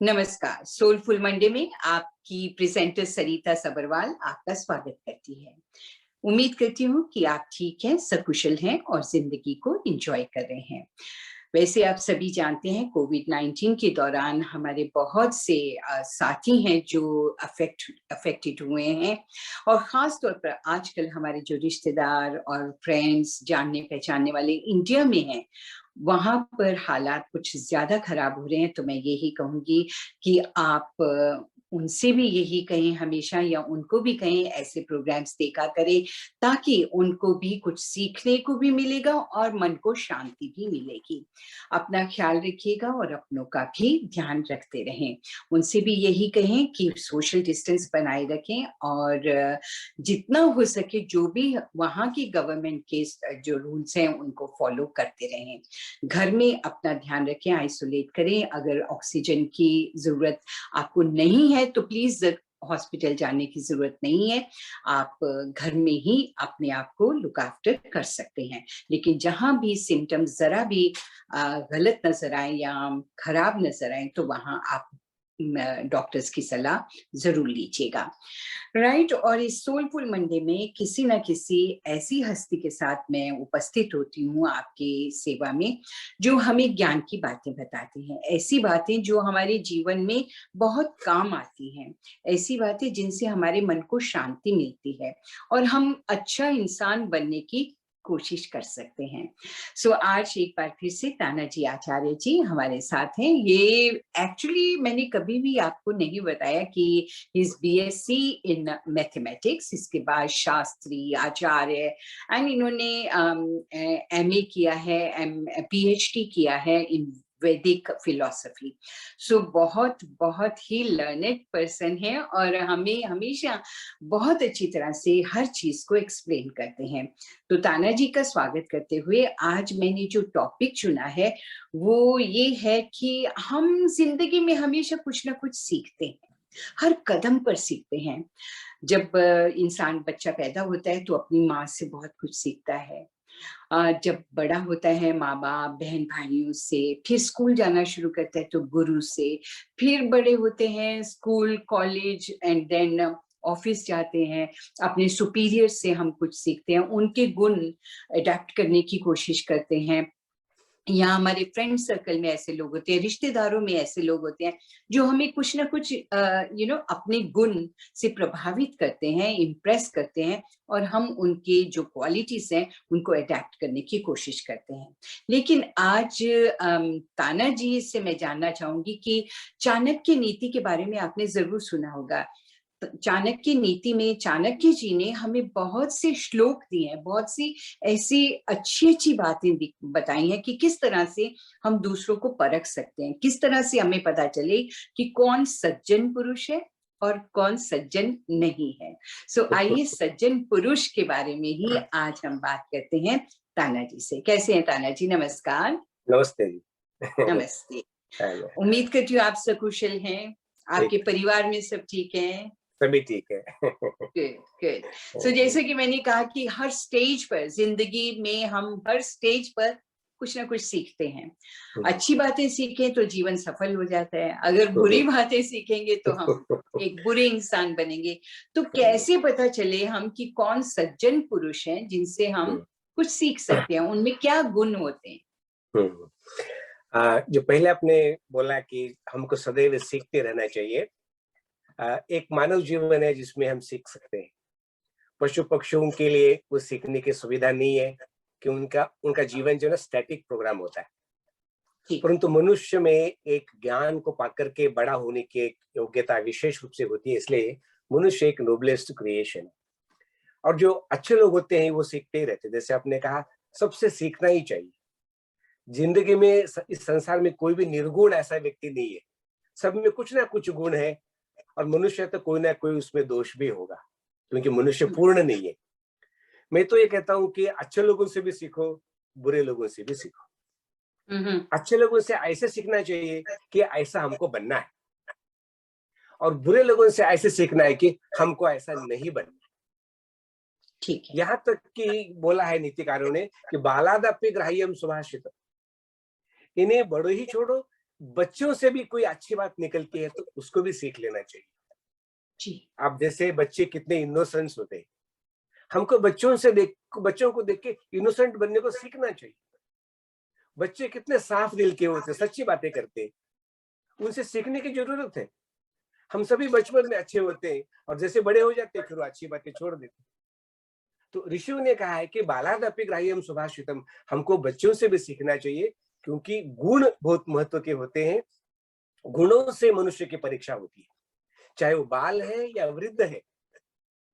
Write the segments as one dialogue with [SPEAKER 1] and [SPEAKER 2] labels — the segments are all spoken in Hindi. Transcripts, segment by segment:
[SPEAKER 1] नमस्कार। सोलफुल मंडे में आपकी प्रेजेंटर सरिता सबरवाल आपका स्वागत करती है। उम्मीद करती हूँ कि आप ठीक हैं, सकुशल हैं और जिंदगी को एंजॉय कर रहे हैं। वैसे आप सभी जानते हैं कोविड-19 के दौरान हमारे बहुत से साथी हैं जो अफेक्टेड हुए हैं और ख़ास तौर पर आजकल हमारे जो रिश्तेदार और फ्रेंड्स जानने पहचानने वाले इंडिया में हैं, वहाँ पर हालात कुछ ज़्यादा ख़राब हो रहे हैं। तो मैं यही कहूँगी कि आप उनसे भी यही कहें हमेशा या उनको भी कहें ऐसे प्रोग्राम्स देखा करें ताकि उनको भी कुछ सीखने को भी मिलेगा और मन को शांति भी मिलेगी। अपना ख्याल रखिएगा और अपनों का भी ध्यान रखते रहें। उनसे भी यही कहें कि सोशल डिस्टेंस बनाए रखें और जितना हो सके जो भी वहाँ की गवर्नमेंट के जो रूल्स हैं उनको फॉलो करते रहें। घर में अपना ध्यान रखें, आइसोलेट करें। अगर ऑक्सीजन की ज़रूरत आपको नहीं है तो प्लीज़ हॉस्पिटल जाने की ज़रूरत नहीं है। आप घर में ही अपने आप को लुक आफ्टर कर सकते हैं। लेकिन जहाँ भी सिम्पटम्स ज़रा भी गलत नज़र आएँ या खराब नज़र आएँ तो वहाँ आप डॉक्टर्स की सलाह ज़रूर लीजिएगा। राइट। और इस सोलफुल मंडे में किसी न किसी ऐसी हस्ती के साथ मैं उपस्थित होती हूँ आपकी सेवा में, जो हमें ज्ञान की बातें बताती हैं। ऐसी बातें जो हमारे जीवन में बहुत काम आती हैं, ऐसी बातें जिनसे हमारे मन को शांति मिलती है और हम अच्छा इंसान बनने की कोशिश कर सकते हैं। सो आज एक बार फिर से तानाजी आचार्य जी हमारे साथ हैं। ये एक्चुअली मैंने कभी भी आपको नहीं बताया कि इज बीएससी इन मैथमेटिक्स, इसके बाद शास्त्री आचार्य एंड इन्होंने एमए किया है, पीएचडी किया है इन वैदिक फिलॉसफी। सो बहुत बहुत ही लर्नेड पर्सन है और हमें हमेशा बहुत अच्छी तरह से हर चीज को एक्सप्लेन करते हैं। तो ताना जी का स्वागत करते हुए आज मैंने जो टॉपिक चुना है वो ये है कि हम जिंदगी में हमेशा कुछ ना कुछ सीखते हैं, हर कदम पर सीखते हैं। जब इंसान बच्चा पैदा होता है तो अपनी माँ से बहुत कुछ सीखता है। जब बड़ा होता है माँ बाप बहन भाइयों से, फिर स्कूल जाना शुरू करता है तो गुरु से, फिर बड़े होते हैं school college and then office जाते हैं, अपने सुपीरियर से हम कुछ सीखते हैं, उनके गुण अडेप्ट करने की कोशिश करते हैं। या हमारे फ्रेंड सर्कल में ऐसे लोग होते हैं, रिश्तेदारों में ऐसे लोग होते हैं जो हमें कुछ ना कुछ अपने गुण से प्रभावित करते हैं, इम्प्रेस करते हैं और हम उनके जो क्वालिटीज हैं उनको अडेप्ट करने की कोशिश करते हैं। लेकिन आज ताना जी से मैं जानना चाहूंगी कि चाणक्य नीति के बारे में आपने जरूर सुना होगा। चाणक्य नीति में चाणक्य जी ने हमें बहुत से श्लोक दिए हैं, बहुत सी ऐसी अच्छी बातें बताई हैं कि किस तरह से हम दूसरों को परख सकते हैं, किस तरह से हमें पता चले कि कौन सज्जन पुरुष है और कौन सज्जन नहीं है। सो आइए सज्जन पुरुष के बारे में ही आज हम बात करते हैं ताना जी से। कैसे हैं ताना जी? नमस्कार।
[SPEAKER 2] नमस्ते जी।
[SPEAKER 1] नमस्ते। उम्मीद करती हूँ आप सकुशल हैं, आपके परिवार में सब ठीक है?
[SPEAKER 2] सभी ठीक है।
[SPEAKER 1] Good good. सो जैसे कि मैंने कहा कि हर स्टेज पर जिंदगी में हम हर स्टेज पर कुछ ना कुछ सीखते हैं। अच्छी बातें सीखें तो जीवन सफल हो जाता है, अगर बुरी बातें सीखेंगे तो हम एक बुरे इंसान बनेंगे। तो कैसे पता चले हम कि कौन सज्जन पुरुष हैं जिनसे हम कुछ सीख सकते हैं, उनमें क्या गुण होते हैं?
[SPEAKER 2] जो पहले आपने बोला कि हमको सदैव सीखते रहना चाहिए। एक मानव जीवन है जिसमें हम सीख सकते हैं। पशु पक्षियों के लिए वो सीखने की सुविधा नहीं है कि उनका जीवन जो है ना स्टैटिक प्रोग्राम होता है, परंतु मनुष्य में एक ज्ञान को पाकर के बड़ा होने की एक योग्यता विशेष रूप से होती है। इसलिए मनुष्य एक नोबलेस्ट क्रिएशन है और जो अच्छे लोग होते हैं वो सीखते ही रहते हैं। जैसे आपने कहा, सबसे सीखना ही चाहिए। जिंदगी में इस संसार में कोई भी निर्गुण ऐसा व्यक्ति नहीं है, सब में कुछ ना कुछ गुण है और मनुष्य तो कोई ना कोई उसमें दोष भी होगा, क्योंकि मनुष्य पूर्ण नहीं है। मैं तो ये कहता हूं कि अच्छे लोगों से भी सीखो, बुरे लोगों से भी सीखो। अच्छे लोगों से ऐसे सीखना चाहिए कि ऐसा हमको बनना है और बुरे लोगों से ऐसे सीखना है कि हमको ऐसा नहीं बनना।
[SPEAKER 1] ठीक है।
[SPEAKER 2] यहां तक कि बोला है नीतिकारों ने कि बालादपि ग्राह्यम सुभाषित, इन्हें बड़ो ही छोड़ो बच्चों से भी कोई अच्छी बात निकलती है तो उसको भी सीख लेना चाहिए।
[SPEAKER 1] जी।
[SPEAKER 2] आप जैसे बच्चे कितने इनोसेंस होते हैं, हमको बच्चों को देख के इनोसेंट बनने को सीखना चाहिए। बच्चे कितने साफ दिल के होते हैं, सच्ची बातें करते हैं, उनसे सीखने की जरूरत है। हम सभी बचपन में अच्छे होते हैं और जैसे बड़े हो जाते हैं फिर वो अच्छी बातें छोड़ देते हैं। तो ऋषियों ने कहा है कि बालादपि ग्राह्यम सुभाषितम, हमको बच्चों से भी सीखना चाहिए, क्योंकि गुण बहुत महत्व के होते हैं। गुणों से मनुष्य की परीक्षा होती है, चाहे वो बाल है या वृद्ध है।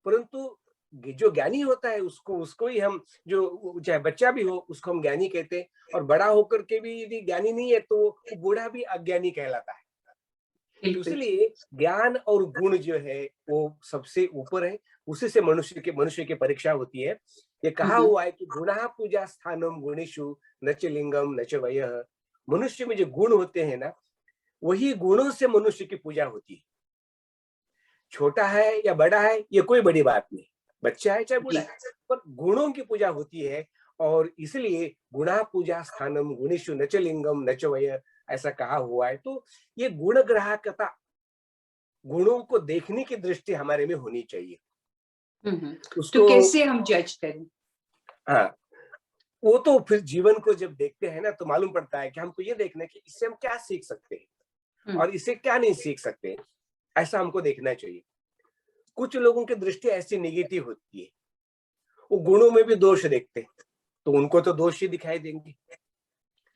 [SPEAKER 2] परंतु जो ज्ञानी होता है उसको ही हम, जो चाहे बच्चा भी हो उसको हम ज्ञानी कहते हैं, और बड़ा होकर के भी यदि ज्ञानी नहीं है तो वो बूढ़ा भी अज्ञानी कहलाता है। तो
[SPEAKER 1] बिल्कुल।
[SPEAKER 2] इसलिए ज्ञान और गुण जो है वो सबसे ऊपर है, उसी से मनुष्य की परीक्षा होती है। ये कहा
[SPEAKER 1] हम्म।
[SPEAKER 2] हुआ है कि गुणः पूजा स्थानम गुणेषु न च लिंगम न च वयः। मनुष्य में जो गुण होते हैं ना, वही गुणों से मनुष्य की पूजा होती है। छोटा है या बड़ा है ये कोई बड़ी बात नहीं, बच्चा है चाहे बूढ़ा
[SPEAKER 1] जी।
[SPEAKER 2] है, पर गुणों की पूजा होती है। और इसलिए गुणा पूजा स्थानम गुणेषु न च लिंगम न च वयः, ऐसा कहा हुआ है। तो ये गुण ग्राहकता, गुणों को देखने की दृष्टि हमारे में होनी चाहिए।
[SPEAKER 1] तो
[SPEAKER 2] उसको,
[SPEAKER 1] कैसे हम जज करें?
[SPEAKER 2] हाँ, वो तो फिर जीवन को जब देखते हैं ना तो मालूम पड़ता है कि हमको ये देखना है कि इससे हम क्या सीख सकते हैं
[SPEAKER 1] हम्म।
[SPEAKER 2] और इससे क्या नहीं सीख सकते, ऐसा हमको देखना चाहिए। कुछ लोगों की दृष्टि ऐसी नेगेटिव होती है, वो गुणों में भी दोष देखते हैं, तो उनको तो दोष ही दिखाई देंगे।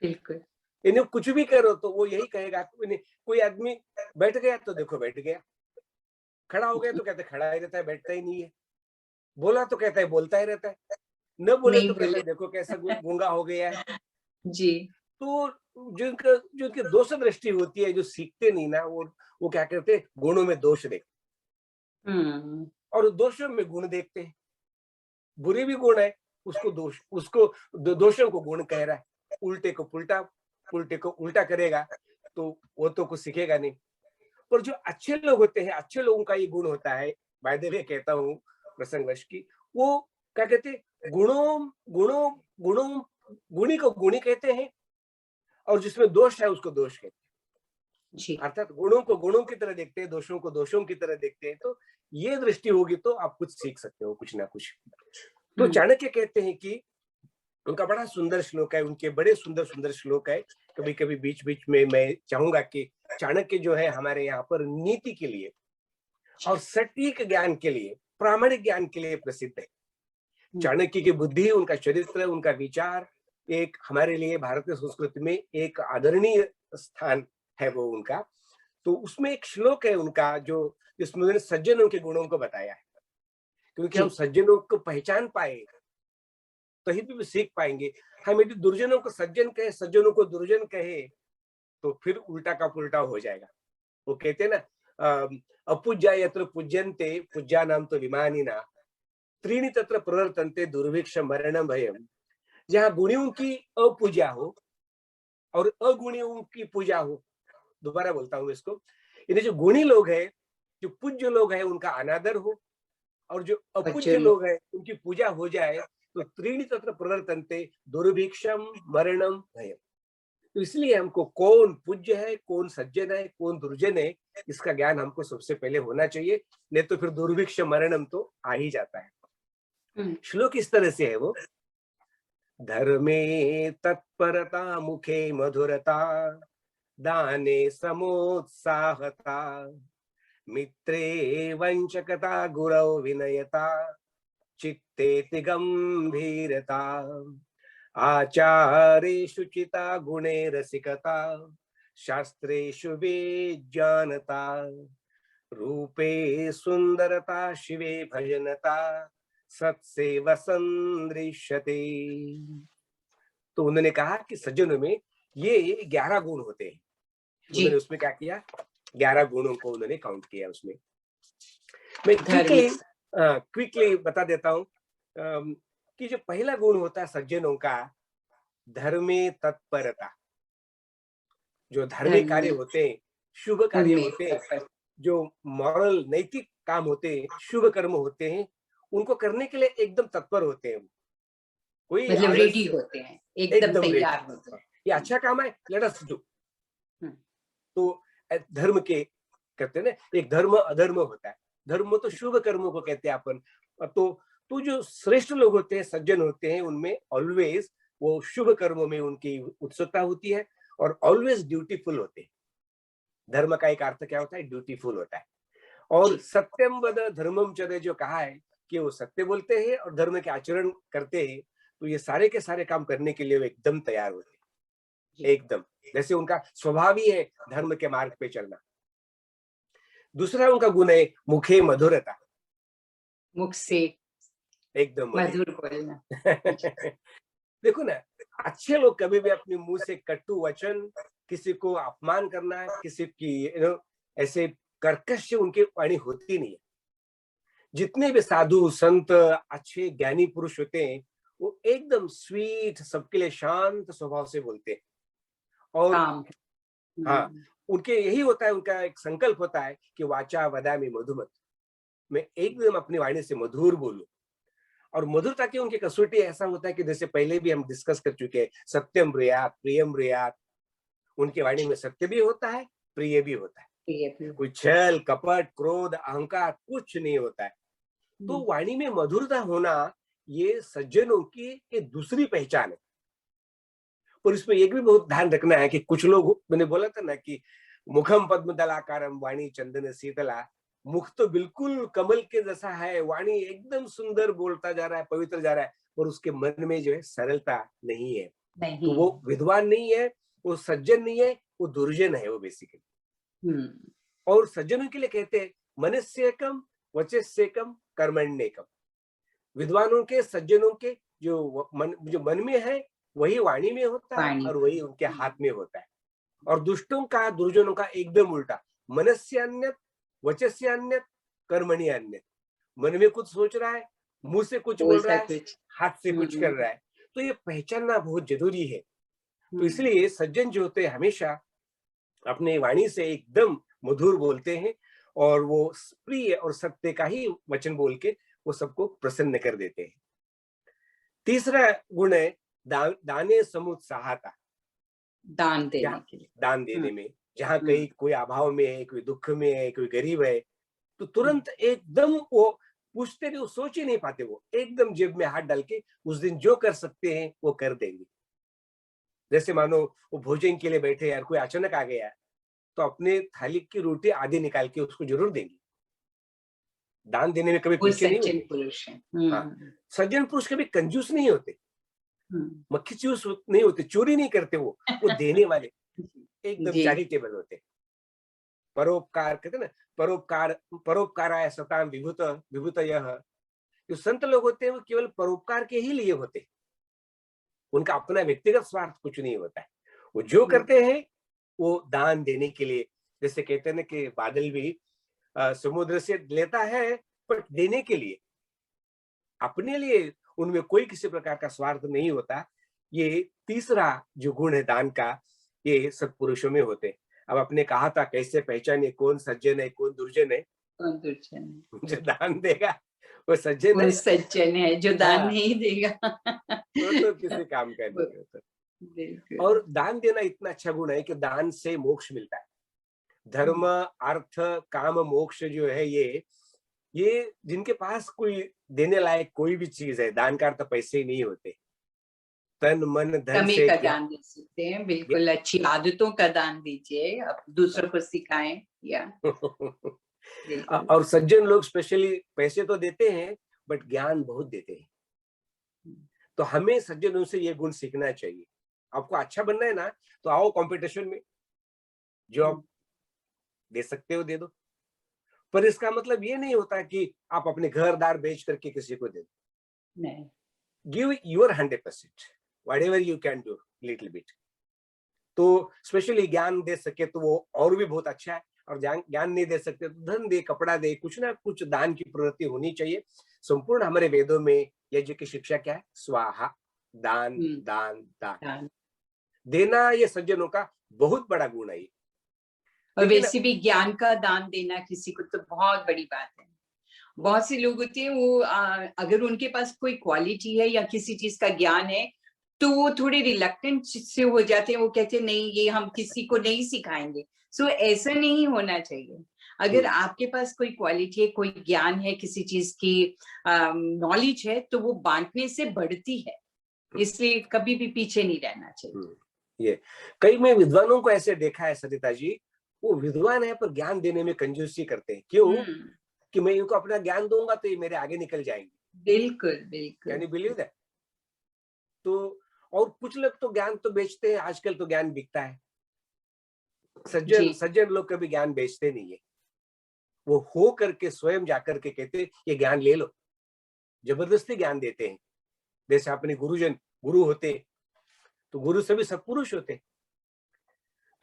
[SPEAKER 1] बिल्कुल।
[SPEAKER 2] इन्हें कुछ भी करो तो वो यही कहेगा। कोई आदमी बैठ गया तो देखो बैठ गया, खड़ा हो गया तो कहते खड़ा ही रहता है, बैठता ही नहीं है, बोला तो कहता है बोलता ही रहता है, न बोले
[SPEAKER 1] नहीं
[SPEAKER 2] तो कहता
[SPEAKER 1] बोले।
[SPEAKER 2] है देखो कैसा गूंगा हो गया है।
[SPEAKER 1] जी।
[SPEAKER 2] तो जो इनकी दोष दृष्टि होती है, जो सीखते नहीं ना, वो क्या करते हैं, गुणों में दोष देखते
[SPEAKER 1] हम्म।
[SPEAKER 2] और दोषों में गुण देखते हैं। बुरे भी गुण है, उसको दोषों को गुण कह रहा है, उल्टे को उल्टे को उल्टा करेगा तो वो तो कुछ सीखेगा नहीं। पर जो अच्छे लोग होते हैं, अच्छे लोगों का ये गुण होता है, बाय द वे कहता हूँ प्रसंगवश की, वो क्या कहते हैं, गुणों गुणों गुणों गुणी को गुणी कहते हैं और जिसमें दोष है उसको दोष कहते हैं।
[SPEAKER 1] जी।
[SPEAKER 2] अर्थात गुणों को गुणों की तरह देखते हैं, दोषों को दोषों की तरह देखते हैं। तो ये दृष्टि होगी तो आप कुछ सीख सकते हो, कुछ ना कुछ। तो
[SPEAKER 1] हम्म।
[SPEAKER 2] चाणक्य कहते हैं कि उनका बड़ा सुंदर श्लोक है, उनके बड़े सुंदर सुंदर श्लोक है। कभी कभी बीच बीच में मैं चाहूंगा कि चाणक्य जो है हमारे यहाँ पर नीति के लिए और सटीक ज्ञान के लिए, प्रामाणिक ज्ञान के लिए प्रसिद्ध है। चाणक्य की बुद्धि, उनका चरित्र, उनका विचार एक हमारे लिए भारतीय संस्कृति में एक आदरणीय स्थान है वो उनका। तो उसमें एक श्लोक है उनका जो, जिसमें उन्होंने सज्जनों के गुणों को बताया है। क्योंकि हम
[SPEAKER 1] जी।
[SPEAKER 2] सज्जनों को पहचान पाए तभी भी सीख पाएंगे। हम यदि दुर्जनों को सज्जन कहे, सज्जनों को दुर्जन कहे, तो फिर उल्टा का पुल्टा हो जाएगा। वो कहते हैं ना, अपूज्या यत्र पूज्यन्ते पूज्या नाम तो विमानिना, त्रीणि तत्र प्रवर्तन्ते दुर्भिक्ष मरणम भयम। जहाँ गुणियों की अपूजा हो और अगुणियों की पूजा हो, दोबारा बोलता हूँ इसको, इन्हें जो गुणी लोग हैं, जो पूज्य लोग हैं, उनका अनादर हो, और जो
[SPEAKER 1] बच्चे
[SPEAKER 2] अपूज्य
[SPEAKER 1] लोग।
[SPEAKER 2] लोग हैं उनकी पूजा हो जाए, तो त्रीणि तत्र प्रवर्तन्ते दुर्भिक्षम मरणम भयम। तो इसलिए हमको कौन पूज्य है, कौन सज्जन है, कौन दुर्जन है, इसका ज्ञान हमको सबसे पहले होना चाहिए, नहीं तो फिर दुर्भिक्ष मरणम तो आ ही जाता है। श्लोक इस तरह से है वो, धर्मे तत्परता मुखे मधुरता, दाने समोत्साहता, मित्रे वंचकता गुरौ विनयता, चित्ते गंभीरता, आचारेषु चिता गुणे रसिकता, शास्त्रेषु विज्ञानता, रूपे सुंदरता, शिवे भजनता, सत्सेव संदृश्यते। तो उन्होंने कहा कि सज्जनों में ये 11 गुण होते हैं।
[SPEAKER 1] जी।
[SPEAKER 2] उन्होंने उसमें क्या किया, 11 गुणों को उन्होंने काउंट किया उसमें। मैं
[SPEAKER 1] धार्मिक।
[SPEAKER 2] क्विकली बता देता हूं कि जो पहला गुण होता है सज्जनों का, धर्मे तत्परता। जो धार्मिक
[SPEAKER 1] धर्म
[SPEAKER 2] कार्य
[SPEAKER 1] में,
[SPEAKER 2] होते हैं, शुभ कार्य
[SPEAKER 1] उनमें
[SPEAKER 2] होते हैं,
[SPEAKER 1] तत्पर।
[SPEAKER 2] जो मॉरल नैतिक काम होते हैं, शुभ कर्म होते हैं, उनको करने के लिए एकदम तत्पर होते हैं। कोई
[SPEAKER 1] मतलब रेडी
[SPEAKER 2] आलस्य,
[SPEAKER 1] होते हैं, एकदम
[SPEAKER 2] एकदम रेडी,
[SPEAKER 1] तैयार होते हैं।
[SPEAKER 2] ये अच्छा काम है, लेट अस डू। तो धर्म के कहते हैं ना, एक धर्म अधर्म होता है। धर्म तो शुभ कर्मों को कहते हैं अपन। तो जो श्रेष्ठ लोग होते हैं, सज्जन होते हैं, उनमें ऑलवेज वो शुभ कर्मों में उनकी उत्सुकता होती है और ऑलवेज ड्यूटीफुल होते हैं। धर्म का एक अर्थ क्या होता है? ड्यूटीफुल होता है। और सत्यम वद धर्मम चरे जो कहा है कि वो सत्य बोलते हैं और धर्म के आचरण करते हैं, तो ये सारे के सारे काम करने के लिए वो एकदम तैयार होते हैं, एकदम जैसे उनका स्वभाव ही है धर्म के मार्ग पे चलना। दूसरा उनका गुण है मुखे मधुरता,
[SPEAKER 1] मुख से
[SPEAKER 2] एकदम
[SPEAKER 1] मधुर बोलना।
[SPEAKER 2] देखो ना, अच्छे लोग कभी भी अपने मुंह से कटु वचन, किसी को अपमान करना, किसी की ऐसे कर्कश उनकी वाणी होती नहीं है। जितने भी साधु संत अच्छे ज्ञानी पुरुष होते हैं, वो एकदम स्वीट, सबके लिए शांत स्वभाव से बोलते हैं। और हाँ, उनके यही होता है, उनका एक संकल्प होता है कि वाचा वदामि मधुमत, मैं एकदम अपनी वाणी से मधुर बोलूं। और मधुरता की उनकी कसौटी ऐसा होता है कि जैसे पहले भी हम डिस्कस कर चुके हैं, सत्यम ब्रूयात प्रियम ब्रूयात, उनकी वाणी में सत्य भी होता है, प्रिय भी होता है। कोई छल कपट क्रोध अहंकार कुछ नहीं होता है। तो वाणी में मधुरता होना ये सज्जनों की एक दूसरी पहचान है। और इसमें एक भी बहुत ध्यान रखना है कि कुछ लोग, मैंने बोला था ना कि मुखम पद्मदलाकारम वाणी चंदन शीतला, मुख तो बिल्कुल कमल के जैसा है, वाणी एकदम सुंदर बोलता जा रहा है, पवित्र जा रहा है, और उसके मन में जो है सरलता नहीं है। तो वो विद्वान नहीं है, वो सज्जन नहीं है, वो दुर्जन है वो बेसिकली। और सज्जनों के लिए कहते हैं मनस्येकम वचस्येकम कर्मण्येकम। विद्वानों के, सज्जनों के जो मन में है वही वाणी में होता है और वही उनके हाथ में होता है। और दुष्टों का, दुर्जनों का एकदम उल्टा, मनस्य अन्यत वचस्य अन्यत कर्मणि अन्यत। मन में कुछ सोच रहा है, मुंह से कुछ बोल रहा है, हाथ से कुछ कर रहा है। तो ये पहचानना बहुत जरूरी है। तो इसलिए सज्जन जो होते हैं हमेशा अपने वाणी से एकदम मधुर बोलते हैं और वो प्रिय और सत्य का ही वचन बोल के वो सबको प्रसन्न कर देते हैं। तीसरा गुण है दाने समुत्साहता,
[SPEAKER 1] दान देने के लिए,
[SPEAKER 2] दान देने में। जहाँ कहीं कोई अभाव में है, कोई दुख में है, कोई गरीब है, तो तुरंत एकदम वो पूछते नहीं, वो सोच ही नहीं पाते, वो एकदम जेब में हाथ डाल के उस दिन जो कर सकते हैं वो कर देंगे। जैसे मानो वो भोजन के लिए बैठे यार, कोई अचानक आ गया तो अपने थाली की रोटी आधी निकाल के उसको जरूर देंगे। दान देने में कभी पीछे नहीं होते।
[SPEAKER 1] पुरुष है।
[SPEAKER 2] हाँ, सज्जन पुरुष कभी कंजूस नहीं होते, मक्खी चूस नहीं होते, चोरी नहीं करते, वो देने वाले एकदम चैरिटेबल होते। परोपकार कहते ना, परोपकाराय सताम विभूत विभूतयः। जो संत लोग होते हैं वो केवल परोपकार के ही लिए होते हैं, उनका अपना व्यक्तिगत स्वार्थ कुछ नहीं होता है। वो जो करते हैं वो दान देने के लिए। जैसे कहते हैं ना कि बादल भी समुद्र से लेता है पर देने के लिए, अपने लिए उनमें कोई किसी प्रकार का स्वार्थ नहीं होता। ये तीसरा जो गुण है दान का, ये सत्पुरुषों में होते। अब आपने कहा था कैसे पहचाने कौन सज्जन है कौन दुर्जन है?
[SPEAKER 1] कौन दुर्जन है?
[SPEAKER 2] जो दान देगा वो सज्जन है,
[SPEAKER 1] सज्जन है। जो दान नहीं देगा
[SPEAKER 2] वो तो किसी काम का नहीं होता। और दान देना इतना अच्छा गुण है कि दान से मोक्ष मिलता है। धर्म अर्थ काम मोक्ष जो है ये जिनके पास कोई देने लायक कोई भी चीज है, दान का अर्थ पैसे ही नहीं होते, तन मन धन से
[SPEAKER 1] का दान दे सकते हैं। बिल्कुल अच्छी आदतों का दान दीजिए, अब दूसरों को सिखाएं। या
[SPEAKER 2] और सज्जन लोग स्पेशली पैसे तो देते हैं बट ज्ञान बहुत देते हैं। तो हमें सज्जनों से ये गुण सीखना चाहिए। आपको अच्छा बनना है ना, तो आओ कंपटीशन में, जो आप दे सकते हो दे दो। पर इसका मतलब ये नहीं होता कि आप अपने घर-दार बेच करके किसी को दे दो।
[SPEAKER 1] नहीं,
[SPEAKER 2] give your 100%, whatever you can do little bit. तो स्पेशली ज्ञान दे सके तो वो और भी बहुत अच्छा है, और ज्ञान नहीं दे सकते तो धन दे, कपड़ा दे, कुछ ना कुछ दान की प्रवृत्ति होनी चाहिए। संपूर्ण हमारे वेदों में यज्ञ की शिक्षा क्या है? स्वाहा, दान दान दान। देना ये सज्जनों का बहुत बड़ा गुण है।
[SPEAKER 1] और वैसे भी ज्ञान का दान देना किसी को तो बहुत बड़ी बात है। बहुत से लोग होते हैं वो अगर उनके पास कोई क्वालिटी है या किसी चीज का ज्ञान है तो वो थोड़े रिलक्टेंट से हो जाते हैं। वो कहते हैं नहीं, ये हम किसी को नहीं सिखाएंगे। सो ऐसा नहीं होना चाहिए। अगर
[SPEAKER 2] हम्म,
[SPEAKER 1] आपके पास कोई क्वालिटी है, कोई ज्ञान है, किसी चीज की नॉलेज है, तो वो बांटने से बढ़ती है, इसलिए कभी भी पीछे नहीं रहना चाहिए।
[SPEAKER 2] ये कई मैं विद्वानों को ऐसे देखा है सरिता जी, वो विद्वान है पर ज्ञान देने में कंजूसी करते हैं। क्यों?
[SPEAKER 1] हम्म,
[SPEAKER 2] कि मैं इनको अपना ज्ञान दूंगा तो ये मेरे आगे निकल जाएंगे।
[SPEAKER 1] बिल्कुल
[SPEAKER 2] कैन
[SPEAKER 1] बिल्कुल।
[SPEAKER 2] You believe that? तो और कुछ लोग तो ज्ञान तो बेचते हैं, आजकल तो ज्ञान बिकता है। सज्जन
[SPEAKER 1] जी
[SPEAKER 2] सज्जन लोग कभी ज्ञान बेचते नहीं है, वो हो करके स्वयं जाकर के कहते ये ज्ञान ले लो, जबरदस्ती ज्ञान देते हैं। जैसे अपने गुरुजन गुरु होते, तो गुरु सभी सत्पुरुष होते।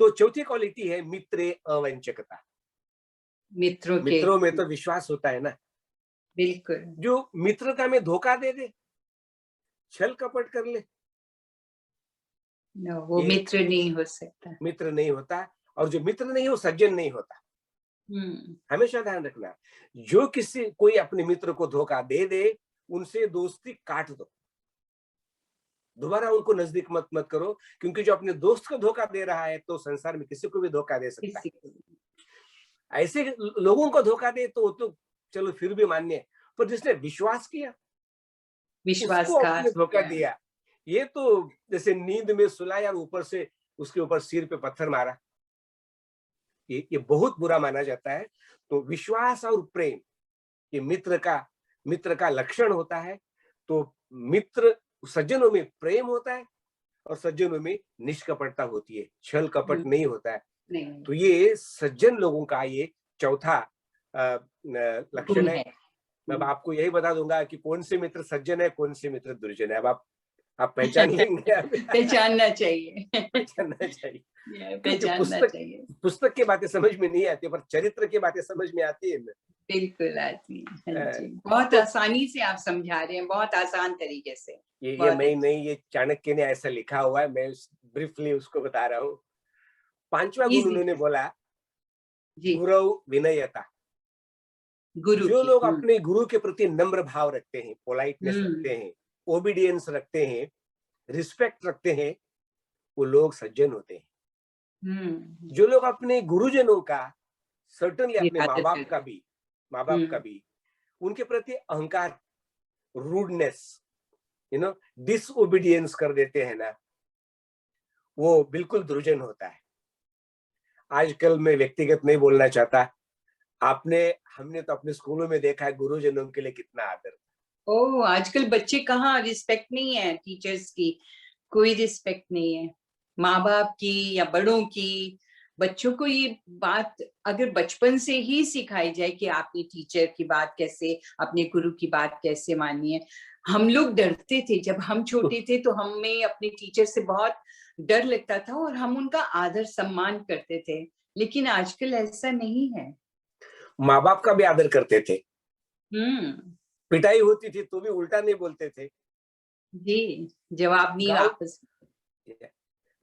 [SPEAKER 2] तो चौथी क्वालिटी है मित्र अवंचकता।
[SPEAKER 1] मित्रों के,
[SPEAKER 2] मित्रों में तो विश्वास होता है ना।
[SPEAKER 1] बिल्कुल।
[SPEAKER 2] जो मित्रता में धोखा दे दे, छल कपट कर ले,
[SPEAKER 1] नो, वो
[SPEAKER 2] ये
[SPEAKER 1] मित्र नहीं हो सकता।
[SPEAKER 2] मित्र नहीं होता। और जो मित्र नहीं हो सज्जन नहीं होता।
[SPEAKER 1] हम्म,
[SPEAKER 2] हमेशा ध्यान रखना, जो किसी कोई अपने मित्र को धोखा दे दे, उनसे दोस्ती काट दो, दोबारा उनको नजदीक मत मत करो। क्योंकि जो अपने दोस्त को धोखा दे रहा है तो संसार में किसी को भी धोखा दे सकता
[SPEAKER 1] किसी
[SPEAKER 2] है।
[SPEAKER 1] को
[SPEAKER 2] ऐसे लोगों को धोखा दे तो वो तो चलो फिर भी मान्य है, पर जिसने विश्वास किया उसको अपने
[SPEAKER 1] विश्वासघात
[SPEAKER 2] धोखा
[SPEAKER 1] किया।
[SPEAKER 2] दिया, ये तो जैसे नींद में सुलाया और ऊपर से उसके ऊपर सिर पे पत्थर मारा, ये बहुत बुरा माना जाता है। तो विश्वास और प्रेम ये मित्र का लक्षण होता है। तो मित्र सज्जनों में प्रेम होता है और सज्जनों में निष्कपटता होती है, छल कपट
[SPEAKER 1] हम्म,
[SPEAKER 2] नहीं होता है।
[SPEAKER 1] नहीं,
[SPEAKER 2] तो ये सज्जन लोगों का ये चौथा लक्षण
[SPEAKER 1] गुण
[SPEAKER 2] है।
[SPEAKER 1] है।
[SPEAKER 2] मैं अब आपको यही बता दूंगा कि कौन से मित्र सज्जन है, कौन से मित्र दुर्जन है। अब आप पहचान लेंगे अब।
[SPEAKER 1] पहचानना चाहिए।
[SPEAKER 2] पहचानना चाहिए। क्योंकि
[SPEAKER 1] पहचानना
[SPEAKER 2] पुस्तक
[SPEAKER 1] चाहिए।
[SPEAKER 2] पुस्तक की बातें समझ में नहीं आती, पर चरित्र की बातें समझ में आती है।
[SPEAKER 1] बिल्कुल आती है, हाँ
[SPEAKER 2] अ,
[SPEAKER 1] जी। बहुत
[SPEAKER 2] तो
[SPEAKER 1] आसानी से आप समझा रहे हैं, बहुत आसान तरीके से।
[SPEAKER 2] ये
[SPEAKER 1] बहुत
[SPEAKER 2] मैं
[SPEAKER 1] अच्छा।
[SPEAKER 2] नहीं, ये चाणक्य ने ऐसा लिखा हुआ है, मैं ब्रीफली उसको बता रहा हूँ। पांचवा गुण
[SPEAKER 1] इजी।
[SPEAKER 2] उन्होंने बोला
[SPEAKER 1] जी,
[SPEAKER 2] गुरु विनयता।
[SPEAKER 1] गुरु
[SPEAKER 2] जो
[SPEAKER 1] की।
[SPEAKER 2] लोग अपने गुरु के प्रति नम्र भाव रखते हैं, पोलाइटनेस
[SPEAKER 1] हम्म,
[SPEAKER 2] रखते हैं, ओबीडियंस रखते हैं, रिस्पेक्ट रखते हैं, वो लोग सज्जन होते हैं।
[SPEAKER 1] हम्म,
[SPEAKER 2] जो लोग अपने गुरुजनों का, सर्टनली अपने माँ
[SPEAKER 1] निरादर
[SPEAKER 2] बाप का
[SPEAKER 1] करते।
[SPEAKER 2] भी, माँ बाप का
[SPEAKER 1] हम्म,
[SPEAKER 2] भी, उनके प्रति अहंकार, रूडनेस, डिसओबीडियंस कर देते हैं ना, वो बिल्कुल दुर्जन होता है। आजकल मैं व्यक्तिगत नहीं बोलना चाहता, आपने हमने तो अपने स्कूलों में देखा है गुरुजनों के लिए कितना आदर।
[SPEAKER 1] ओ, आजकल बच्चे कहाँ, रिस्पेक्ट नहीं है टीचर्स की, कोई रिस्पेक्ट नहीं है माँ बाप की या बड़ों की। बच्चों को ये बात अगर बचपन से ही सिखाई जाए कि आपने टीचर की बात कैसे, अपने गुरु की बात कैसे माननी है। हम लोग डरते थे जब हम छोटे थे, तो हमें अपने टीचर से बहुत डर लगता था और हम उनका आदर सम्मान करते थे। लेकिन आजकल ऐसा नहीं है।
[SPEAKER 2] माँ बाप का भी आदर करते थे,
[SPEAKER 1] हम्म,
[SPEAKER 2] पिटाई होती थी तो भी उल्टा नहीं बोलते थे।
[SPEAKER 1] जी, जवाब नहीं
[SPEAKER 2] गांव
[SPEAKER 1] वापस।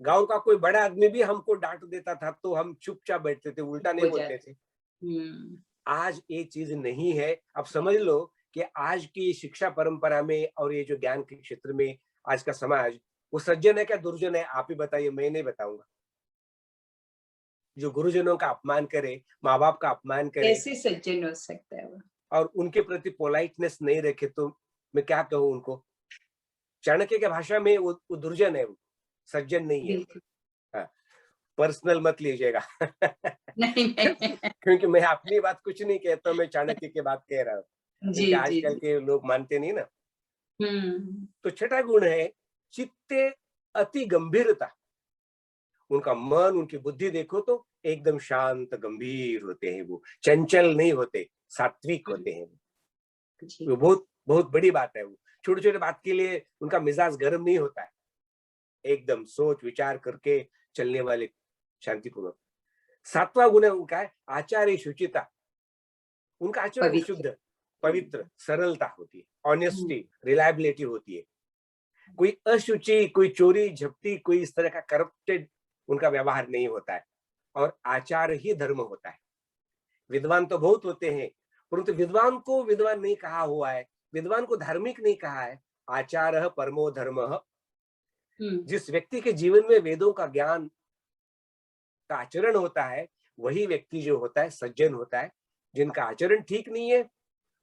[SPEAKER 2] गांव का कोई बड़ा आदमी भी हमको डांट देता था तो हम चुपचाप बैठते थे, उल्टा नहीं
[SPEAKER 1] हो
[SPEAKER 2] बोलते
[SPEAKER 1] जाते।
[SPEAKER 2] थे।
[SPEAKER 1] हम्म,
[SPEAKER 2] आज ये चीज नहीं है। अब समझ लो कि आज की शिक्षा परंपरा में और ये जो ज्ञान के क्षेत्र में आज का समाज, वो सज्जन है क्या दुर्जन है? आप ही बताइए, मैं नहीं बताऊंगा। जो गुरुजनों का अपमान करे, माँ बाप का अपमान करे
[SPEAKER 1] कैसे सज्जन हो सकता है वो?
[SPEAKER 2] और उनके प्रति पोलाइटनेस नहीं रखे, तो मैं क्या कहूँ उनको? चाणक्य के भाषा में वो दुर्जन है, वो सज्जन नहीं है।
[SPEAKER 1] बिल्कुल।
[SPEAKER 2] हाँ, पर्सनल मत लीजिएगा।
[SPEAKER 1] नहीं नहीं।
[SPEAKER 2] क्योंकि मैं अपनी बात कुछ नहीं कहता, मैं चाणक्य की बात कह रहा हूँ।
[SPEAKER 1] जी
[SPEAKER 2] क्योंकि
[SPEAKER 1] जी
[SPEAKER 2] आजकल
[SPEAKER 1] जी।
[SPEAKER 2] के लोग मानते नहीं ना।
[SPEAKER 1] हम्म,
[SPEAKER 2] तो छठा गुण है चित्ते अति गंभीरता। उनका मन, उनकी बुद्धि देखो तो एकदम शांत गंभीर होते हैं, वो चंचल नहीं होते, सात्विक होते हैं। वो
[SPEAKER 1] जी।
[SPEAKER 2] बहुत बहुत बड़ी बात है। वो छोटे छोटे बात के लिए उनका मिजाज गर्म नहीं होता है, एकदम सोच विचार करके चलने वाले, शांतिपूर्वक। सातवां गुण है उनका है आचार्य शुचिता। उनका आचरण
[SPEAKER 1] पवित्र।
[SPEAKER 2] शुद्ध, पवित्र, सरलता होती है, ऑनेस्टी,
[SPEAKER 1] हम्म,
[SPEAKER 2] रिलायबिलिटी होती है। कोई अशुचि, कोई चोरी झपटी, कोई इस तरह का करप्टेड उनका व्यवहार नहीं होता है। और आचार ही धर्म होता है। विद्वान तो बहुत होते हैं, परंतु विद्वान को विद्वान नहीं कहा हुआ है, विद्वान को धार्मिक नहीं कहा है। आचार परमो धर्म।
[SPEAKER 1] हम्म,
[SPEAKER 2] जिस व्यक्ति के जीवन में वेदों का ज्ञान का आचरण होता है, वही व्यक्ति जो होता है सज्जन होता है। जिनका आचरण ठीक नहीं है,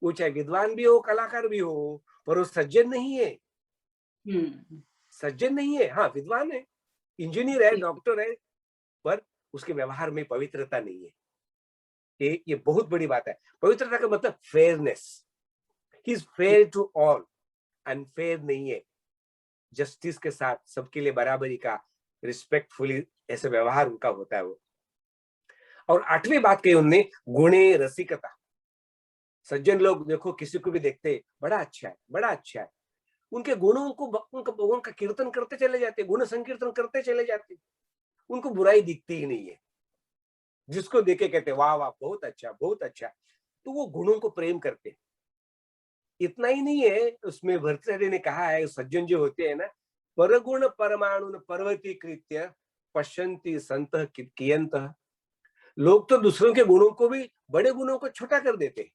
[SPEAKER 2] वो चाहे विद्वान भी हो, कलाकार भी हो, पर वो सज्जन नहीं है। सज्जन नहीं है। हाँ, विद्वान है, इंजीनियर है, डॉक्टर है, पर उसके व्यवहार में पवित्रता नहीं है। ये बहुत बड़ी बात है। पवित्रता का मतलब fairness. He is fair to all, unfair नहीं है। जस्टिस के साथ सबके लिए बराबरी का, रिस्पेक्टफुली ऐसे व्यवहार उनका होता है वो। और 8वीं बात कही उनने, गुणे रसिकता। सज्जन लोग देखो किसी को भी देखते, बड़ा अच्छा है, बड़ा अच्छा है, उनके गुणों को उनका कीर्तन करते चले जाते, गुण संकीर्तन करते चले जाते, उनको बुराई दिखती ही नहीं है। जिसको देखे कहते वाह वाह, बहुत अच्छा, बहुत अच्छा। तो वो गुणों को प्रेम करते। इतना ही नहीं है, उसमें भर्तृहरि ने कहा है, सज्जन जो होते हैं ना, परगुण परमाणु पर्वतीकृत्य पश्यन्ति संतः कियन्तः। लोग तो दूसरों के गुणों को भी, बड़े गुणों को छोटा कर देते हैं,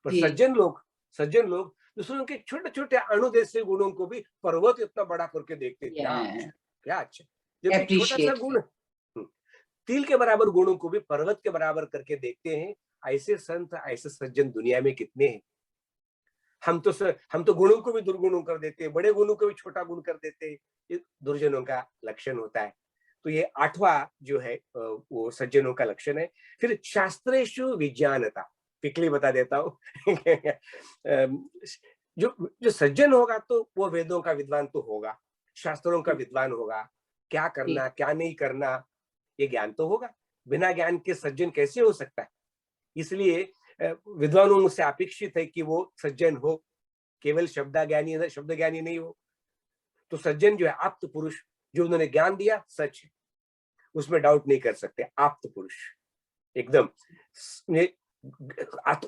[SPEAKER 2] पर सज्जन लोग दूसरों के छोटे छोटे अणु जैसे गुणों को भी पर्वत इतना बड़ा करके देखते हैं। क्या अच्छा, जबकि छोटा सा गुण, तिल के बराबर गुणों को भी पर्वत के बराबर करके देखते हैं। ऐसे संत, ऐसे सज्जन दुनिया में कितने हैं। हम तो गुणों को भी दुर्गुणों कर देते हैं, बड़े गुणों को भी छोटा गुण कर देते हैं। ये दुर्जनों का लक्षण होता है। तो ये 8वां जो है वो सज्जनों का लक्षण है। फिर शास्त्रेषु विज्ञानता, पिकली बता देता हूँ। जो सज्जन होगा तो वो वेदों का विद्वान तो होगा, शास्त्रों का विद्वान होगा। क्या करना, क्या नहीं करना, ये ज्ञान तो होगा। बिना ज्ञान के सज्जन कैसे हो सकता है। इसलिए विद्वानों से अपेक्षित है कि वो सज्जन हो, केवल शब्द ज्ञानी नहीं हो। तो सज्जन जो है आप्त पुरुष, जो उन्होंने ज्ञान दिया सच है, उसमें डाउट नहीं कर सकते। आप्त पुरुष एकदम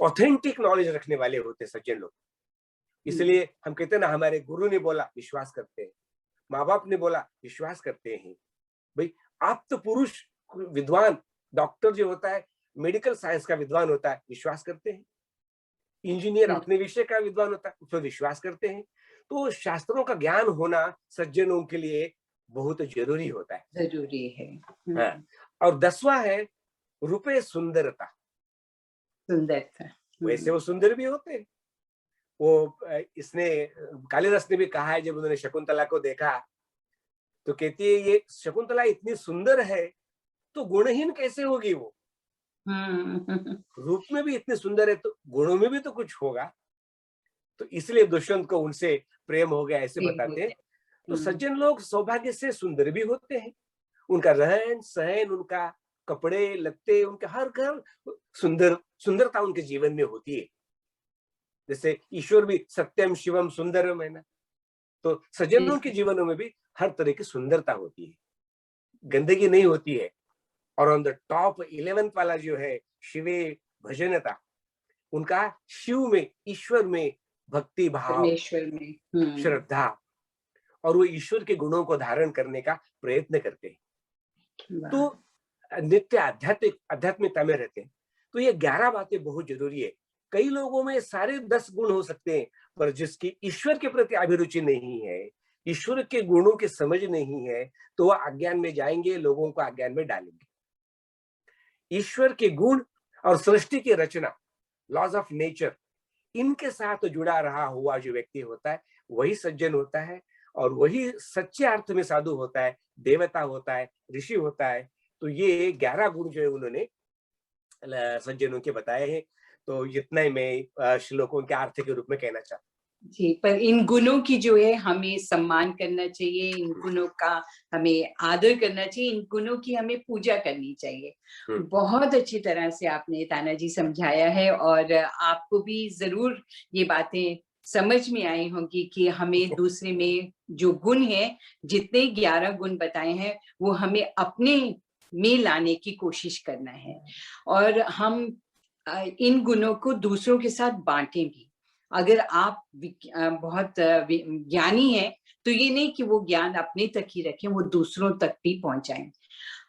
[SPEAKER 2] ऑथेंटिक नॉलेज रखने वाले होते सज्जन लोग। इसलिए हम कहते हैं ना, हमारे गुरु ने बोला विश्वास करते हैं, माँ बाप ने बोला विश्वास करते हैं। भाई आप्त पुरुष, विद्वान, डॉक्टर जो होता है, मेडिकल साइंस का विद्वान होता है, विश्वास करते हैं। इंजीनियर अपने विषय का विद्वान होता है, उस पर विश्वास करते हैं। तो शास्त्रों का ज्ञान होना सज्जनों के लिए बहुत जरूरी होता है,
[SPEAKER 1] जरूरी है।
[SPEAKER 2] हाँ। और 10वां है रूपे सुंदरता।
[SPEAKER 1] सुंदरता,
[SPEAKER 2] वैसे वो सुंदर भी होते हैं। वो इसने कालिदास ने भी कहा है, जब उन्होंने शकुंतला को देखा तो कहती है ये शकुंतला इतनी सुंदर है तो गुणहीन कैसे होगी वो। रूप में भी इतनी सुंदर है तो गुणों में भी तो कुछ होगा। तो इसलिए दुष्यंत को उनसे प्रेम हो गया, ऐसे बताते हैं। तो सज्जन लोग सौभाग्य से सुंदर भी होते हैं। उनका रहन सहन, उनका कपड़े लत्ते, उनका हर घर सुंदरता उनके जीवन में होती है। जैसे ईश्वर भी सत्यम शिवम सुंदरम है ना, तो सज्जनों के जीवनों में भी हर तरह की सुंदरता होती है, गंदगी नहीं होती है। और ऑन द टॉप 11th वाला जो है शिवे भजनता, उनका शिव में, ईश्वर में भक्ति भाव,
[SPEAKER 1] परमेश्वर में
[SPEAKER 2] श्रद्धा, और वो ईश्वर के गुणों को धारण करने का प्रयत्न करते हैं। तो नित्य आध्यात्मिकता में रहते हैं। तो ये 11 बातें बहुत जरूरी है। कई लोगों में सारे 10 गुण हो सकते हैं, पर जिसकी ईश्वर के प्रति अभिरुचि नहीं है, ईश्वर के गुणों की समझ नहीं है, तो वह अज्ञान में जाएंगे, लोगों को अज्ञान में डालेंगे। ईश्वर के गुण और सृष्टि की रचना, लॉज ऑफ नेचर, इनके साथ जुड़ा रहा हुआ जो व्यक्ति होता है वही सज्जन होता है, और वही सच्चे अर्थ में साधु होता है, देवता होता है, ऋषि होता है। तो ये 11 गुण जो है उन्होंने सज्जनों के बताए हैं। तो इतना ही मैं श्लोकों के अर्थ के रूप में कहना चाहता हूँ।
[SPEAKER 1] जी, पर इन गुणों की जो है हमें सम्मान करना चाहिए, इन गुणों का हमें आदर करना चाहिए, इन गुणों की हमें पूजा करनी चाहिए। बहुत अच्छी तरह से आपने तानाजी समझाया है, और आपको भी जरूर ये बातें समझ में आई होंगी कि हमें दूसरे में जो गुण है, जितने 11 गुण बताए हैं, वो हमें अपने में लाने की कोशिश करना है, और हम इन गुणों को दूसरों के साथ बांटें भी। अगर आप बहुत ज्ञानी हैं तो ये नहीं कि वो ज्ञान अपने तक ही रखें, वो दूसरों तक भी पहुंचाएं,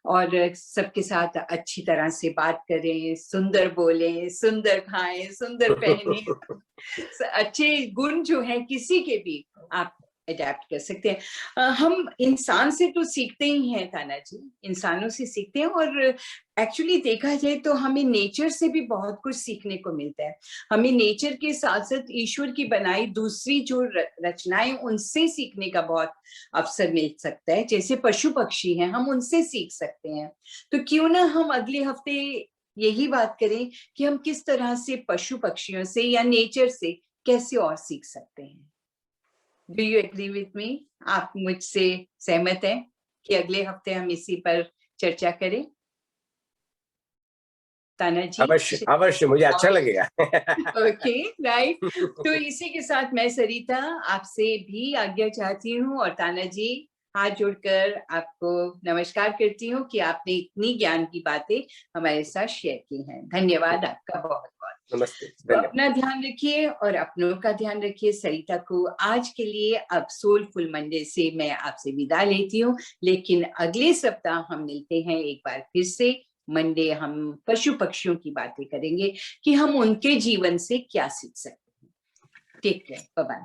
[SPEAKER 1] और सबके साथ अच्छी तरह से बात करें, सुंदर बोलें, सुंदर खाएं, सुंदर पहने। अच्छे गुण जो हैं किसी के भी, आप अडेप्ट कर सकते हैं। हम इंसान से तो सीखते ही हैं ताना जी, इंसानों से सीखते हैं, और एक्चुअली देखा जाए तो हमें नेचर से भी बहुत कुछ सीखने को मिलता है। हमें नेचर के साथ साथ ईश्वर की बनाई दूसरी जो रचनाएं, उनसे सीखने का बहुत अवसर मिल सकता है। जैसे पशु पक्षी हैं, हम उनसे सीख सकते हैं। तो क्यों ना हम अगले हफ्ते यही बात करें कि हम किस तरह से पशु पक्षियों से या नेचर से कैसे और सीख सकते हैं। Do you agree with me? आप मुझसे सहमत हैं कि अगले हफ्ते हम इसी पर चर्चा करें? ताना जी?
[SPEAKER 2] अवश्य अवश्य, मुझे अच्छा लगेगा।
[SPEAKER 1] Okay, right. तो इसी के साथ मैं सरिता आपसे भी आज्ञा चाहती हूँ, और ताना जी हाथ जोड़कर आपको नमस्कार करती हूँ कि आपने इतनी ज्ञान की बातें हमारे साथ शेयर की हैं। धन्यवाद आपका बहुत बहुत।
[SPEAKER 2] नमस्ते,
[SPEAKER 1] तो
[SPEAKER 2] धन्यवाद।
[SPEAKER 1] अपना ध्यान रखिए और अपनों का ध्यान रखिए। सरिता को आज के लिए अब सोलफुल मंडे से मैं आपसे विदा लेती हूँ, लेकिन अगले सप्ताह हम मिलते हैं एक बार फिर से। मंडे हम पशु पक्षियों की बातें करेंगे कि हम उनके जीवन से क्या सीख सकते हैं। Take care, bye bye.